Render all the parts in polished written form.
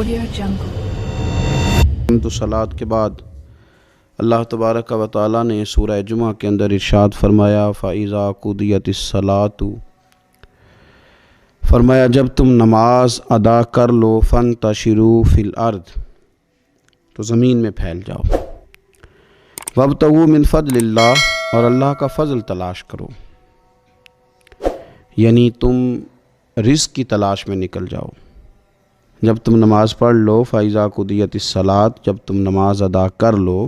Audio Jungle। تو صلات کے بعد اللہ تبارک و تعالی نے سورہ جمعہ کے اندر ارشاد فرمایا فَإِذَا قُضِيَتِ الصَّلَاةُ، فرمایا جب تم نماز ادا کر لو فَانْتَشِرُوا فِي الْأَرْضِ، تو زمین میں پھیل جاؤ، وَابْتَغُوا مِنْ فَضْلِ اللَّهِ، اور اللہ کا فضل تلاش کرو، یعنی تم رزق کی تلاش میں نکل جاؤ۔ جب تم نماز پڑھ لو فَإِذَا قُضِيَتِ الصَّلَاةُ، جب تم نماز ادا کر لو،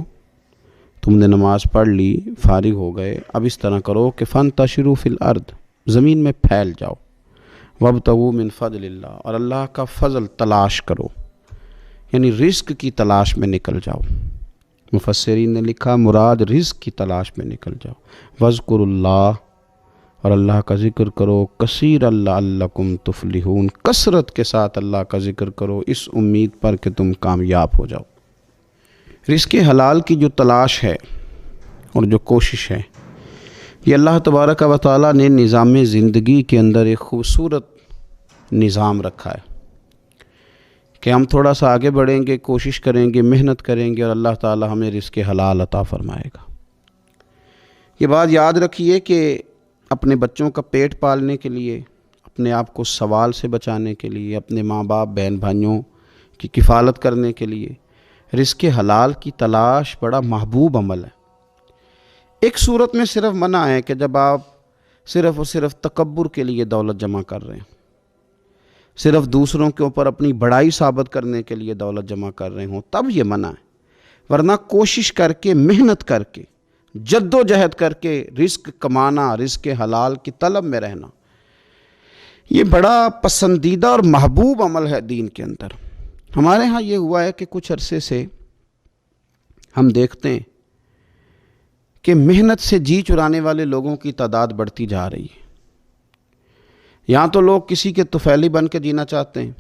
تم نے نماز پڑھ لی، فارغ ہو گئے، اب اس طرح کرو کہ فَانْتَشِرُوا فِي الْأَرْضِ، زمین میں پھیل جاؤ، وَابْتَغُوا مِنْ فَضْلِ اللَّهِ، اور اللہ کا فضل تلاش کرو، یعنی رزق کی تلاش میں نکل جاؤ۔ مفسرین نے لکھا مراد رزق کی تلاش میں نکل جاؤ۔ وَاذْكُرُوا اللَّهَ، اور اللہ کا ذکر کرو، کثیر لعلکم تفلحون، کثرت کے ساتھ اللہ کا ذکر کرو، اس امید پر کہ تم کامیاب ہو جاؤ۔ رزق حلال کی جو تلاش ہے اور جو کوشش ہے، یہ اللہ تبارک و تعالیٰ نے نظام زندگی کے اندر ایک خوبصورت نظام رکھا ہے کہ ہم تھوڑا سا آگے بڑھیں گے، کوشش کریں گے، محنت کریں گے، اور اللہ تعالیٰ ہمیں رزق حلال عطا فرمائے گا۔ یہ بات یاد رکھیے کہ اپنے بچوں کا پیٹ پالنے کے لیے، اپنے آپ کو سوال سے بچانے کے لیے، اپنے ماں باپ بہن بھائیوں کی کفالت کرنے کے لیے رزق حلال کی تلاش بڑا محبوب عمل ہے۔ ایک صورت میں صرف منع ہے کہ جب آپ صرف اور صرف تکبر کے لیے دولت جمع کر رہے ہیں، صرف دوسروں کے اوپر اپنی بڑائی ثابت کرنے کے لیے دولت جمع کر رہے ہوں، تب یہ منع ہے، ورنہ کوشش کر کے، محنت کر کے، جد و جہد کر کے رزق کمانا، رزق حلال کی طلب میں رہنا، یہ بڑا پسندیدہ اور محبوب عمل ہے دین کے اندر۔ ہمارے ہاں یہ ہوا ہے کہ کچھ عرصے سے ہم دیکھتے ہیں کہ محنت سے جی چرانے والے لوگوں کی تعداد بڑھتی جا رہی ہے۔ یہاں تو لوگ کسی کے طفیلی بن کے جینا چاہتے ہیں،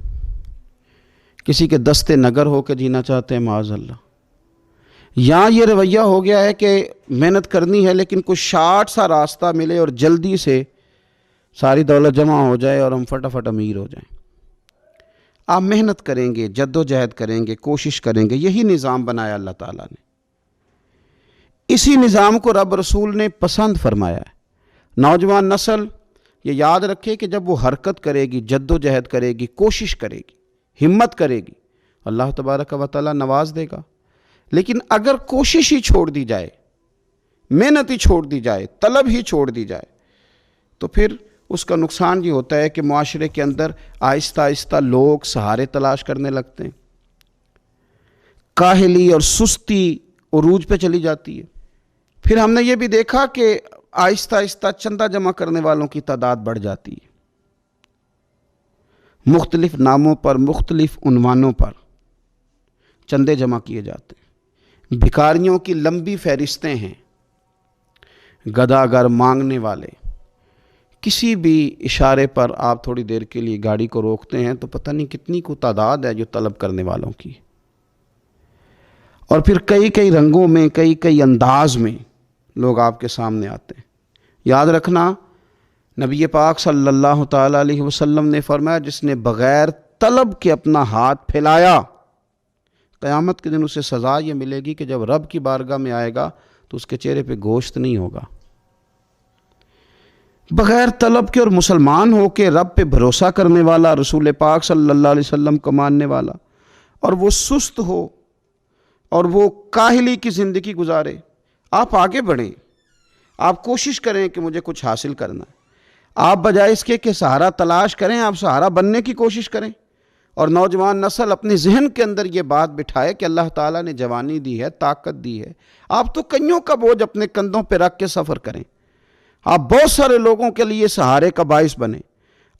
کسی کے دستے نگر ہو کے جینا چاہتے ہیں، معاذ اللہ۔ یہاں یہ رویہ ہو گیا ہے کہ محنت کرنی ہے لیکن کچھ شارٹ سا راستہ ملے اور جلدی سے ساری دولت جمع ہو جائے اور ہم فٹافٹ امیر ہو جائیں۔ آپ محنت کریں گے، جد و جہد کریں گے، کوشش کریں گے، یہی نظام بنایا اللہ تعالیٰ نے۔ اسی نظام کو رب رسول نے پسند فرمایا ہے۔ نوجوان نسل یہ یاد رکھے کہ جب وہ حرکت کرے گی، جد و جہد کرے گی، کوشش کرے گی، ہمت کرے گی، اللہ تبارک و تعالیٰ نواز دے گا۔ لیکن اگر کوشش ہی چھوڑ دی جائے، محنت ہی چھوڑ دی جائے، طلب ہی چھوڑ دی جائے، تو پھر اس کا نقصان یہ ہوتا ہے کہ معاشرے کے اندر آہستہ آہستہ لوگ سہارے تلاش کرنے لگتے ہیں، کاہلی اور سستی عروج پہ چلی جاتی ہے۔ پھر ہم نے یہ بھی دیکھا کہ آہستہ آہستہ چندہ جمع کرنے والوں کی تعداد بڑھ جاتی ہے، مختلف ناموں پر، مختلف عنوانوں پر چندے جمع کیے جاتے ہیں۔ بھکاریوں کی لمبی فہرستیں ہیں، گداگر مانگنے والے، کسی بھی اشارے پر آپ تھوڑی دیر کے لیے گاڑی کو روکتے ہیں تو پتہ نہیں کتنی کو تعداد ہے جو طلب کرنے والوں کی، اور پھر کئی کئی رنگوں میں، کئی کئی انداز میں لوگ آپ کے سامنے آتے ہیں۔ یاد رکھنا، نبی پاک صلی اللہ تعالیٰ علیہ وسلم نے فرمایا جس نے بغیر طلب کے اپنا ہاتھ پھیلایا، قیامت کے دن اسے سزا یہ ملے گی کہ جب رب کی بارگاہ میں آئے گا تو اس کے چہرے پہ گوشت نہیں ہوگا۔ بغیر طلب کے اور مسلمان ہو کے رب پہ بھروسہ کرنے والا، رسول پاک صلی اللہ علیہ وسلم کو ماننے والا، اور وہ سست ہو اور وہ کاہلی کی زندگی گزارے، آپ آگے بڑھیں، آپ کوشش کریں کہ مجھے کچھ حاصل کرنا ہے۔ آپ بجائے اس کے کہ سہارا تلاش کریں، آپ سہارا بننے کی کوشش کریں، اور نوجوان نسل اپنے ذہن کے اندر یہ بات بٹھائے کہ اللہ تعالیٰ نے جوانی دی ہے، طاقت دی ہے، آپ تو کئیوں کا بوجھ اپنے کندھوں پہ رکھ کے سفر کریں، آپ بہت سارے لوگوں کے لیے سہارے کا باعث بنیں،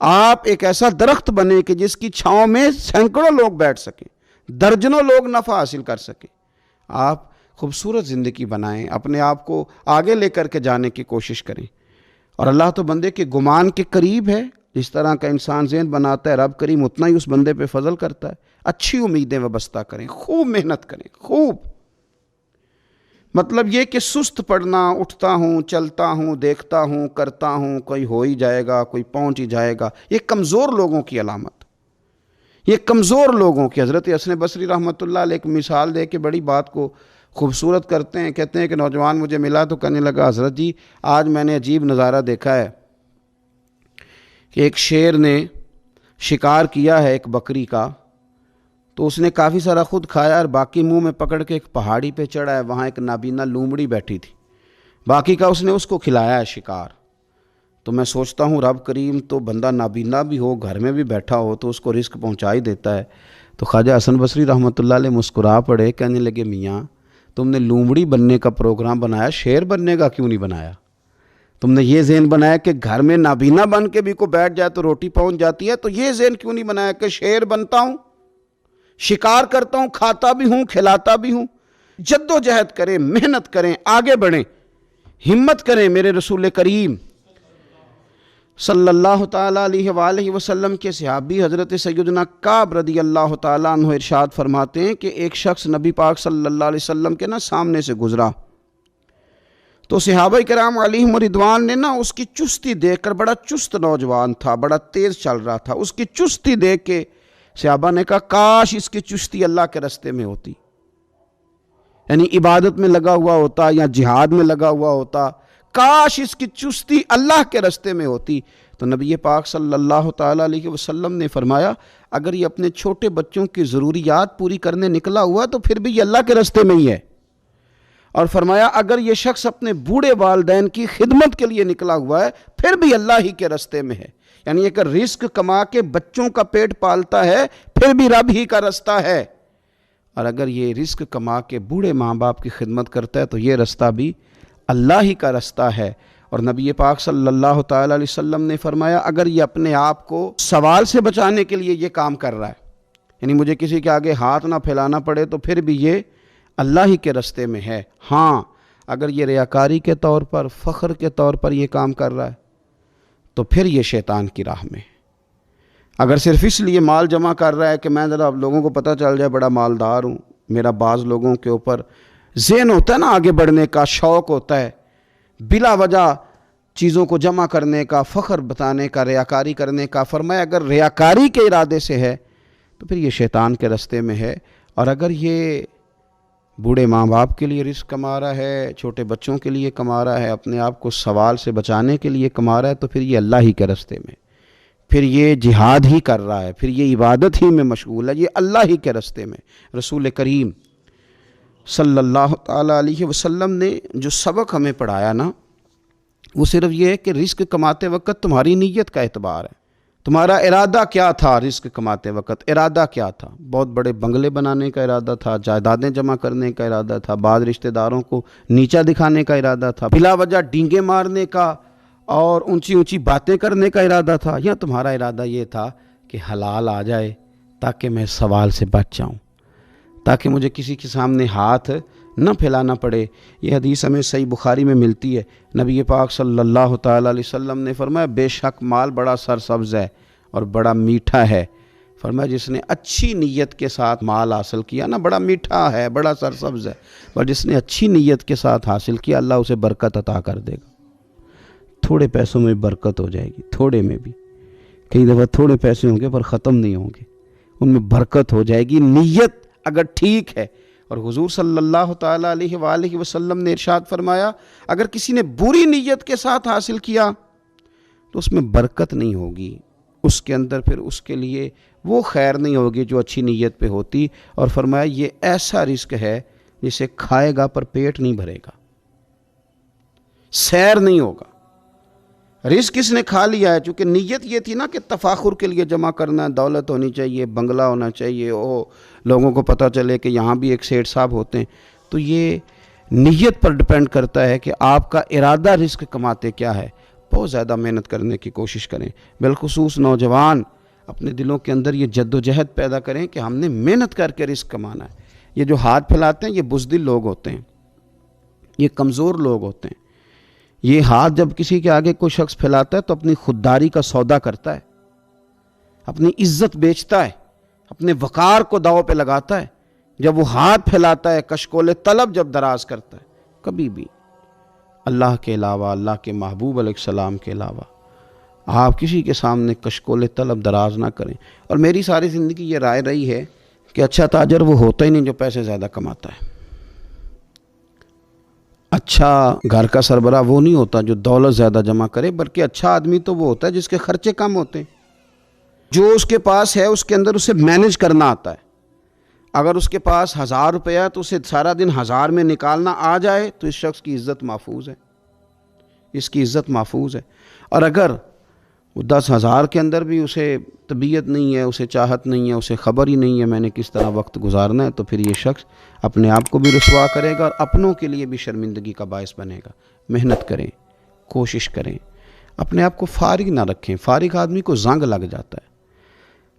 آپ ایک ایسا درخت بنیں کہ جس کی چھاؤں میں سینکڑوں لوگ بیٹھ سکیں، درجنوں لوگ نفع حاصل کر سکیں۔ آپ خوبصورت زندگی بنائیں، اپنے آپ کو آگے لے کر کے جانے کی کوشش کریں، اور اللہ تو بندے کے گمان کے قریب ہے۔ جس طرح کا انسان ذہن بناتا ہے رب کریم اتنا ہی اس بندے پہ فضل کرتا ہے۔ اچھی امیدیں وابستہ کریں، خوب محنت کریں، خوب۔ مطلب یہ کہ سست پڑنا، اٹھتا ہوں، چلتا ہوں، دیکھتا ہوں، کرتا ہوں، کوئی ہو ہی جائے گا، کوئی پہنچ ہی جائے گا، یہ کمزور لوگوں کی علامت۔ یہ کمزور لوگوں کی حضرت حسن بصری رحمۃ اللہ علیہ ایک مثال دے کے بڑی بات کو خوبصورت کرتے ہیں. کہتے ہیں کہ نوجوان مجھے ملا تو کہنے لگا حضرت جی آج میں نے عجیب نظارہ دیکھا ہے کہ ایک شیر نے شکار کیا ہے ایک بکری کا، تو اس نے کافی سارا خود کھایا اور باقی منہ میں پکڑ کے ایک پہاڑی پہ چڑھا ہے، وہاں ایک نابینا لومڑی بیٹھی تھی، باقی کا اس نے اس کو کھلایا ہے شکار. تو میں سوچتا ہوں رب کریم تو بندہ نابینا بھی ہو، گھر میں بھی بیٹھا ہو تو اس کو رزق پہنچا ہی دیتا ہے. تو خواجہ حسن بصری رحمۃ اللہ علیہ مسکرا پڑے، کہنے لگے میاں تم نے لومڑی بننے کا پروگرام بنایا، شیر بننے کا کیوں نہیں بنایا؟ تم نے یہ ذہن بنایا کہ گھر میں نابینا بن کے بھی کوئی بیٹھ جائے تو روٹی پہنچ جاتی ہے، تو یہ ذہن کیوں نہیں بنایا کہ شیر بنتا ہوں، شکار کرتا ہوں، کھاتا بھی ہوں، کھلاتا بھی ہوں. جد و جہد کریں، محنت کریں، آگے بڑھیں، ہمت کریں. میرے رسول کریم صلی اللہ تعالیٰ علیہ وآلہ وسلم کے صحابی حضرت سیدنا کعب رضی اللہ تعالیٰ عنہ ارشاد فرماتے ہیں کہ ایک شخص نبی پاک صلی اللہ علیہ وسلم کے سامنے سے گزرا، تو صحابہ کرام علیہم رضوان نے اس کی چستی دیکھ کر، بڑا چست نوجوان تھا، بڑا تیز چل رہا تھا، اس کی چستی دیکھ کے صحابہ نے کہا کاش اس کی چستی اللہ کے راستے میں ہوتی، یعنی عبادت میں لگا ہوا ہوتا یا جہاد میں لگا ہوا ہوتا، کاش اس کی چستی اللہ کے راستے میں ہوتی. تو نبی پاک صلی اللہ تعالیٰ علیہ وسلم نے فرمایا اگر یہ اپنے چھوٹے بچوں کی ضروریات پوری کرنے نکلا ہوا تو پھر بھی یہ اللہ کے راستے میں ہی ہے. اور فرمایا اگر یہ شخص اپنے بوڑھے والدین کی خدمت کے لیے نکلا ہوا ہے پھر بھی اللہ ہی کے راستے میں ہے. یعنی اگر رزق کما کے بچوں کا پیٹ پالتا ہے پھر بھی رب ہی کا راستہ ہے، اور اگر یہ رزق کما کے بوڑھے ماں باپ کی خدمت کرتا ہے تو یہ راستہ بھی اللہ ہی کا راستہ ہے. اور نبی پاک صلی اللہ تعالیٰ علیہ وسلم نے فرمایا اگر یہ اپنے آپ کو سوال سے بچانے کے لیے یہ کام کر رہا ہے، یعنی مجھے کسی کے آگے ہاتھ نہ پھیلانا پڑے، تو پھر بھی یہ اللہ ہی کے راستے میں ہے. ہاں اگر یہ ریاکاری کے طور پر، فخر کے طور پر یہ کام کر رہا ہے تو پھر یہ شیطان کی راہ میں. اگر صرف اس لیے مال جمع کر رہا ہے کہ میں ذرا لوگوں کو پتہ چل جائے بڑا مالدار ہوں، میرا بعض لوگوں کے اوپر ذہن ہوتا ہے آگے بڑھنے کا، شوق ہوتا ہے بلا وجہ چیزوں کو جمع کرنے کا، فخر بتانے کا، ریاکاری کرنے کا. فرمایا اگر ریاکاری کے ارادے سے ہے تو پھر یہ شیطان کے راستے میں ہے. اور اگر یہ بوڑھے ماں باپ کے لیے رزق کما رہا ہے، چھوٹے بچوں کے لیے کما رہا ہے، اپنے آپ کو سوال سے بچانے کے لیے کما رہا ہے، تو پھر یہ اللہ ہی کے راستے میں، پھر یہ جہاد ہی کر رہا ہے، پھر یہ عبادت ہی میں مشغول ہے، یہ اللہ ہی کے راستے میں. رسول کریم صلی اللہ تعالیٰ علیہ وسلم نے جو سبق ہمیں پڑھایا وہ صرف یہ ہے کہ رزق کماتے وقت تمہاری نیت کا اعتبار ہے. تمہارا ارادہ کیا تھا؟ رزق کماتے وقت ارادہ کیا تھا؟ بہت بڑے بنگلے بنانے کا ارادہ تھا، جائیدادیں جمع کرنے کا ارادہ تھا، بعض رشتہ داروں کو نیچا دکھانے کا ارادہ تھا، بلا وجہ ڈینگے مارنے کا اور اونچی اونچی باتیں کرنے کا ارادہ تھا، یا تمہارا ارادہ یہ تھا کہ حلال آ جائے تاکہ میں سوال سے بچ جاؤں، تاکہ مجھے کسی کے سامنے ہاتھ نہ پھیلانا پڑے. یہ حدیث ہمیں صحیح بخاری میں ملتی ہے. نبی پاک صلی اللہ تعالیٰ علیہ وسلم نے فرمایا بے شک مال بڑا سرسبز ہے اور بڑا میٹھا ہے. فرمایا جس نے اچھی نیت کے ساتھ مال حاصل کیا بڑا میٹھا ہے، بڑا سرسبز ہے، اور جس نے اچھی نیت کے ساتھ حاصل کیا اللہ اسے برکت عطا کر دے گا. تھوڑے پیسوں میں برکت ہو جائے گی، تھوڑے میں بھی. کئی دفعہ تھوڑے پیسے ہوں گے پر ختم نہیں ہوں گے، ان میں برکت ہو جائے گی نیت اگر ٹھیک ہے. اور حضور صلی اللہ تعالیٰ علیہ وآلہ وسلم نے ارشاد فرمایا اگر کسی نے بری نیت کے ساتھ حاصل کیا تو اس میں برکت نہیں ہوگی، اس کے اندر پھر اس کے لیے وہ خیر نہیں ہوگی جو اچھی نیت پہ ہوتی. اور فرمایا یہ ایسا رزق ہے جسے کھائے گا پر پیٹ نہیں بھرے گا، سیر نہیں ہوگا. رزق کس نے کھا لیا ہے چونکہ نیت یہ تھی کہ تفاخر کے لیے جمع کرنا ہے، دولت ہونی چاہیے، بنگلہ ہونا چاہیے، لوگوں کو پتہ چلے کہ یہاں بھی ایک سیٹ صاحب ہوتے ہیں. تو یہ نیت پر ڈپینڈ کرتا ہے کہ آپ کا ارادہ رزق کماتے کیا ہے. بہت زیادہ محنت کرنے کی کوشش کریں، بالخصوص نوجوان اپنے دلوں کے اندر یہ جد و جہد پیدا کریں کہ ہم نے محنت کر کے رزق کمانا ہے. یہ جو ہاتھ پھیلاتے ہیں یہ بزدل لوگ ہوتے ہیں، یہ کمزور لوگ ہوتے ہیں. یہ ہاتھ جب کسی کے آگے کوئی شخص پھیلاتا ہے تو اپنی خودداری کا سودا کرتا ہے، اپنی عزت بیچتا ہے، اپنے وقار کو داؤ پہ لگاتا ہے. جب وہ ہاتھ پھیلاتا ہے کشکول طلب جب دراز کرتا ہے، کبھی بھی اللہ کے علاوہ، اللہ کے محبوب علیہ السلام کے علاوہ آپ کسی کے سامنے کشکول طلب دراز نہ کریں. اور میری ساری زندگی یہ رائے رہی ہے کہ اچھا تاجر وہ ہوتا ہی نہیں جو پیسے زیادہ کماتا ہے. اچھا گھر کا سربراہ وہ نہیں ہوتا جو دولت زیادہ جمع کرے، بلکہ اچھا آدمی تو وہ ہوتا ہے جس کے خرچے کم ہوتے ہیں. جو اس کے پاس ہے اس کے اندر اسے مینج کرنا آتا ہے. اگر اس کے پاس 1000 روپیہ ہے تو اسے سارا دن 1000 میں نکالنا آ جائے تو اس شخص کی عزت محفوظ ہے، اس کی عزت محفوظ ہے. اور اگر وہ 10,000 کے اندر بھی اسے طبیعت نہیں ہے، اسے چاہت نہیں ہے، اسے خبر ہی نہیں ہے میں نے کس طرح وقت گزارنا ہے، تو پھر یہ شخص اپنے آپ کو بھی رسوا کرے گا اور اپنوں کے لیے بھی شرمندگی کا باعث بنے گا. محنت کریں، کوشش کریں، اپنے آپ کو فارغ نہ رکھیں. فارغ آدمی کو زنگ لگ جاتا ہے.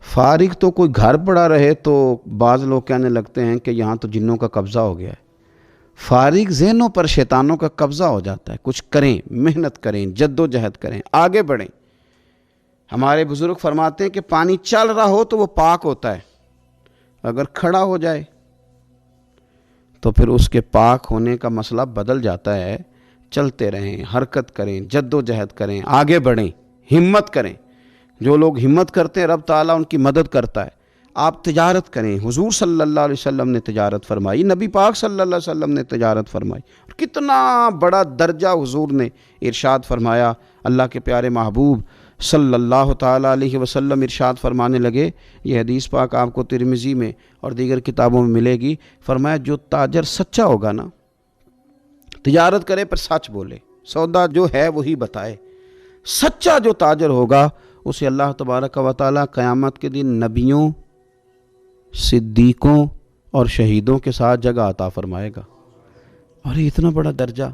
فارغ تو کوئی گھر پڑا رہے تو بعض لوگ کہنے لگتے ہیں کہ یہاں تو جنوں کا قبضہ ہو گیا ہے. فارغ ذہنوں پر شیطانوں کا قبضہ ہو جاتا ہے. کچھ کریں، محنت کریں، جد و جہد کریں، آگے بڑھیں. ہمارے بزرگ فرماتے ہیں کہ پانی چل رہا ہو تو وہ پاک ہوتا ہے، اگر کھڑا ہو جائے تو پھر اس کے پاک ہونے کا مسئلہ بدل جاتا ہے. چلتے رہیں، حرکت کریں، جد و جہد کریں، آگے بڑھیں، ہمت کریں. جو لوگ ہمت کرتے ہیں رب تعالیٰ ان کی مدد کرتا ہے. آپ تجارت کریں. حضور صلی اللہ علیہ وسلم نے تجارت فرمائی، نبی پاک صلی اللہ علیہ وسلم نے تجارت فرمائی. اور کتنا بڑا درجہ حضور نے ارشاد فرمایا. اللہ کے پیارے محبوب صلی اللہ تعالیٰ علیہ وسلم ارشاد فرمانے لگے، یہ حدیث پاک آپ کو ترمذی میں اور دیگر کتابوں میں ملے گی. فرمایا جو تاجر سچا ہوگا نا، تجارت کرے پر سچ بولے، سودا جو ہے وہی بتائے. سچا جو تاجر ہوگا اسے اللہ تبارک و تعالیٰ قیامت کے دن نبیوں، صدیقوں اور شہیدوں کے ساتھ جگہ عطا فرمائے گا. اور یہ اتنا بڑا درجہ،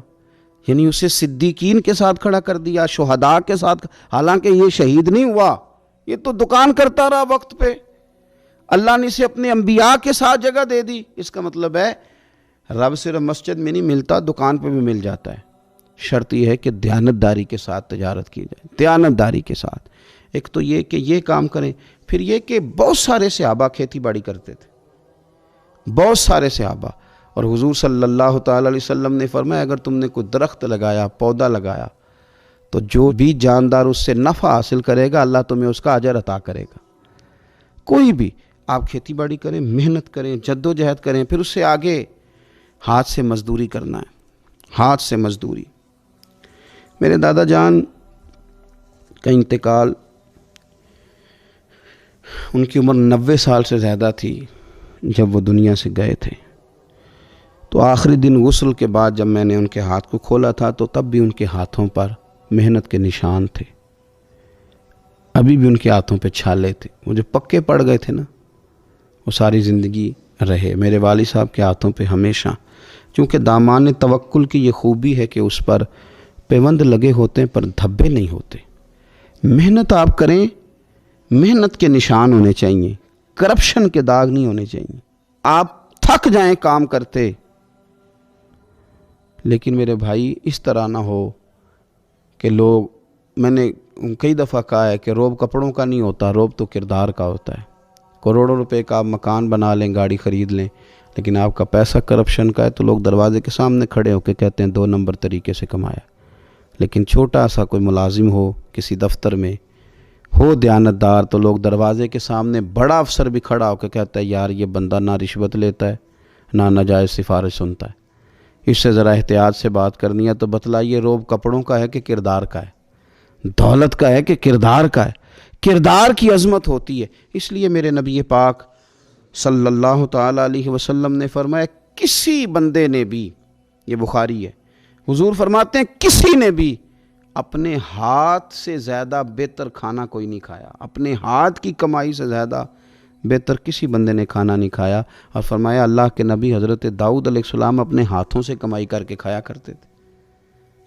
یعنی اسے صدیقین کے ساتھ کھڑا کر دیا، شہداء کے ساتھ. حالانکہ یہ شہید نہیں ہوا، یہ تو دکان کرتا رہا وقت پہ. اللہ نے اسے اپنے انبیاء کے ساتھ جگہ دے دی. اس کا مطلب ہے رب صرف مسجد میں نہیں ملتا، دکان پہ بھی مل جاتا ہے. شرط یہ ہے کہ دیانتداری کے ساتھ تجارت کی جائے، دیانتداری کے ساتھ. ایک تو یہ کہ یہ کام کریں، پھر یہ کہ بہت سارے صحابہ کھیتی باڑی کرتے تھے، بہت سارے صحابہ. اور حضور صلی اللہ تعالیٰ علیہ وسلم نے فرمایا اگر تم نے کوئی درخت لگایا، پودا لگایا، تو جو بھی جاندار اس سے نفع حاصل کرے گا اللہ تمہیں اس کا اجر عطا کرے گا. کوئی بھی آپ کھیتی باڑی کریں، محنت کریں، جد و جہد کریں، پھر اس سے آگے ہاتھ سے مزدوری کرنا ہے، ہاتھ سے مزدوری. میرے دادا جان کا انتقال، ان کی عمر 90 سال سے زیادہ تھی جب وہ دنیا سے گئے تھے. تو آخری دن غسل کے بعد جب میں نے ان کے ہاتھ کو کھولا تھا تو تب بھی ان کے ہاتھوں پر محنت کے نشان تھے. ابھی بھی ان کے ہاتھوں پہ چھالے تھے. وہ جو پکے پڑ گئے تھے نا، وہ ساری زندگی رہے. میرے والد صاحب کے ہاتھوں پہ ہمیشہ، چونکہ دامان توکل کی یہ خوبی ہے کہ اس پر پیوند لگے ہوتے ہیں پر دھبے نہیں ہوتے. محنت آپ کریں، محنت کے نشان ہونے چاہیے، کرپشن کے داغ نہیں ہونے چاہیے. آپ تھک جائیں کام کرتے، لیکن میرے بھائی اس طرح نہ ہو کہ لوگ، میں نے کئی دفعہ کہا ہے کہ روب کپڑوں کا نہیں ہوتا، روب تو کردار کا ہوتا ہے. کروڑوں روپے کا آپ مکان بنا لیں، گاڑی خرید لیں، لیکن آپ کا پیسہ کرپشن کا ہے تو لوگ دروازے کے سامنے کھڑے ہو کے کہتے ہیں 2 نمبر طریقے سے کمایا. لیکن چھوٹا سا کوئی ملازم ہو کسی دفتر میں، ہو دیانتدار، تو لوگ دروازے کے سامنے بڑا افسر بھی کھڑا ہو کے کہتا ہے یار یہ بندہ نہ رشوت لیتا ہے نہ ناجائز سفارش سنتا ہے، اس سے ذرا احتیاط سے بات کرنی ہے. تو بتلائیے روب کپڑوں کا ہے کہ کردار کا ہے؟ دولت کا ہے کہ کردار کا ہے؟ کردار کی عظمت ہوتی ہے. اس لیے میرے نبی پاک صلی اللہ تعالیٰ علیہ وسلم نے فرمایا کسی بندے نے بھی، یہ بخاری ہے، حضور فرماتے ہیں کسی نے بھی اپنے ہاتھ سے زیادہ بہتر کھانا کوئی نہیں کھایا، اپنے ہاتھ کی کمائی سے زیادہ بہتر کسی بندے نے کھانا نہیں کھایا. اور فرمایا اللہ کے نبی حضرت داؤد علیہ السلام اپنے ہاتھوں سے کمائی کر کے کھایا کرتے تھے،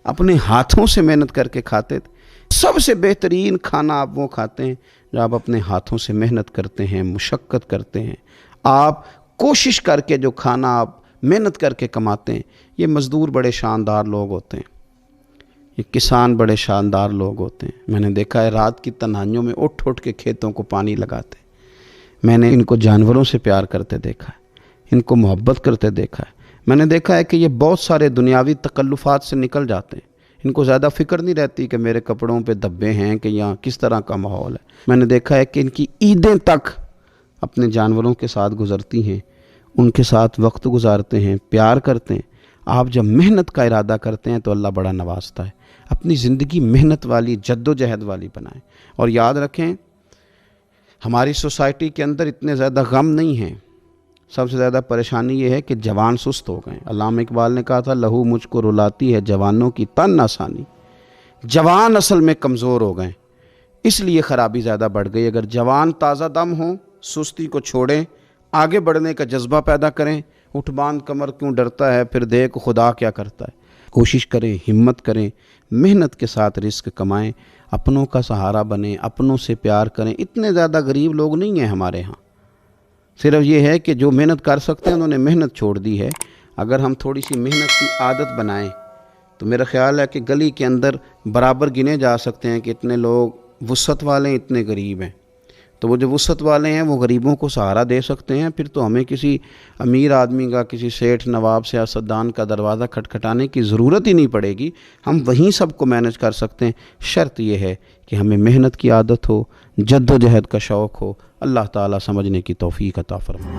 اپنے ہاتھوں سے محنت کر کے کھاتے تھے. سب سے بہترین کھانا آپ وہ کھاتے ہیں جو آپ اپنے ہاتھوں سے محنت کرتے ہیں، مشقت کرتے ہیں. آپ کوشش کر کے جو کھانا آپ محنت کر کے کماتے ہیں. یہ مزدور بڑے شاندار لوگ ہوتے ہیں، یہ کسان بڑے شاندار لوگ ہوتے ہیں. میں نے دیکھا ہے رات کی تنہائیوں میں اٹھ کے کھیتوں کو پانی لگاتے ہیں. میں نے ان کو جانوروں سے پیار کرتے دیکھا ہے، ان کو محبت کرتے دیکھا ہے. میں نے دیکھا ہے کہ یہ بہت سارے دنیاوی تکلفات سے نکل جاتے ہیں. ان کو زیادہ فکر نہیں رہتی کہ میرے کپڑوں پہ دھبے ہیں کہ یہاں کس طرح کا ماحول ہے۔ میں نے دیکھا ہے کہ ان کی عیدیں تک اپنے جانوروں کے ساتھ گزرتی ہیں، ان کے ساتھ وقت گزارتے ہیں، پیار کرتے ہیں۔ آپ جب محنت کا ارادہ کرتے ہیں تو اللہ بڑا نوازتا ہے۔ اپنی زندگی محنت والی، جد و جہد والی بنائیں، اور یاد رکھیں ہماری سوسائٹی کے اندر اتنے زیادہ غم نہیں ہیں۔ سب سے زیادہ پریشانی یہ ہے کہ جوان سست ہو گئے۔ علامہ اقبال نے کہا تھا لہو مجھ کو رلاتی ہے جوانوں کی تن آسانی۔ جوان اصل میں کمزور ہو گئے، اس لیے خرابی زیادہ بڑھ گئی۔ اگر جوان تازہ دم ہوں، سستی کو چھوڑیں، آگے بڑھنے کا جذبہ پیدا کریں۔ اٹھ باندھ کمر کیوں ڈرتا ہے، پھر دیکھ خدا کیا کرتا ہے۔ کوشش کریں، ہمت کریں، محنت کے ساتھ رزق کمائیں، اپنوں کا سہارا بنیں، اپنوں سے پیار کریں۔ اتنے زیادہ غریب لوگ نہیں ہیں ہمارے ہاں، صرف یہ ہے کہ جو محنت کر سکتے ہیں انہوں نے محنت چھوڑ دی ہے۔ اگر ہم تھوڑی سی محنت کی عادت بنائیں تو میرا خیال ہے کہ گلی کے اندر برابر گنے جا سکتے ہیں کہ اتنے لوگ وسعت والے ہیں، اتنے غریب ہیں۔ تو وہ جو وسعت والے ہیں وہ غریبوں کو سہارا دے سکتے ہیں، پھر تو ہمیں کسی امیر آدمی کا، کسی سیٹھ، نواب، سیاستدان کا دروازہ کھٹکھٹانے کی ضرورت ہی نہیں پڑے گی۔ ہم وہیں سب کو مینج کر سکتے ہیں۔ شرط یہ ہے کہ ہمیں محنت کی عادت ہو، جد و جہد کا شوق ہو۔ اللہ تعالیٰ سمجھنے کی توفیق عطا فرمائے۔